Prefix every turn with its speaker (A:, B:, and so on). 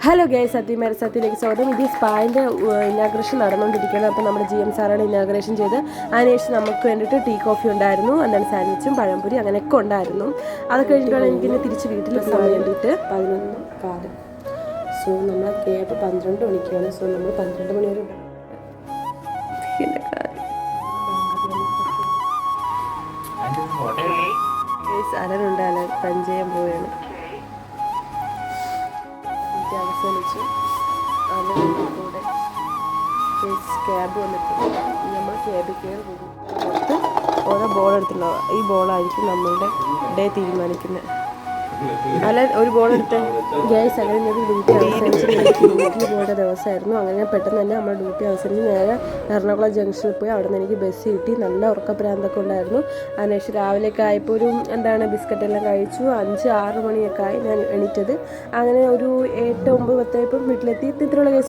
A: Hello guys, സത്യത്തിലേക്ക് സ്വാഗതം. ഇത് സ്പായിൻ്റെ ഇനാഗ്രേഷൻ നടന്നുകൊണ്ടിരിക്കുകയാണ്. അപ്പോൾ നമ്മുടെ GM സാറാണ് ഇനാഗ്രേഷൻ ചെയ്ത്. അതിനുശേഷം നമുക്ക് വേണ്ടിയിട്ട് ടീ കോഫി ഉണ്ടായിരുന്നു, എന്താണ് സാൻഡ്വിച്ചും പഴംപൊരി അങ്ങനെയൊക്കെ ഉണ്ടായിരുന്നു. അത് കഴിഞ്ഞിട്ടാണ് എനിക്കിന്ന് തിരിച്ച് വീട്ടിൽ പോകാൻ വേണ്ടിയിട്ട്
B: 11:15. സോ നമ്മളെ ക്യാബ് 12 മണിക്കാണ്. സോ നമ്മൾ 12 മണി വരെ
A: അലനുണ്ട്. അലൻ പഞ്ച് ചെയ്യാൻ പോവുകയാണ്. അവസാനിച്ചു അലൻ്റെ കൂടെ ക്യാബ് വന്നിട്ടുണ്ട്. നമ്മൾ ക്യാബിൽ കയറി പോകും. പുറത്ത് ഓരോ ബോൾ എടുത്തുണ്ടാവുക. ഈ ബോളായിരിക്കും നമ്മളുടെ ഡേ തീരുമാനിക്കുന്നത്. അലൻ ഒരു ബോൾ എടുത്ത് ഗ്യാസ് അലനൊരു ഡ്യൂട്ടി അവസാനിച്ച് വീട്ടിൽ പോകേണ്ട ദിവസമായിരുന്നു. അങ്ങനെ പെട്ടെന്ന് തന്നെ നമ്മൾ ഡ്യൂട്ടി അവസാനിച്ച് നേരെ എറണാകുളം ജംഗ്ഷനിൽ പോയി. അവിടെ നിന്ന് എനിക്ക് ബസ് കിട്ടി. നല്ല ഉറക്കപ്രാന്തൊക്കെ ഉണ്ടായിരുന്നു. അതിനുശേഷം രാവിലെയൊക്കെ ആയപ്പോൾ ഒരു ബിസ്ക്കറ്റെല്ലാം കഴിച്ചു. 5-6 മണിയൊക്കെ ആയി ഞാൻ എണീറ്റത്. അങ്ങനെ ഒരു 8-9 10 വീട്ടിലെത്തി. ഇത്രയുള്ള കേസ്.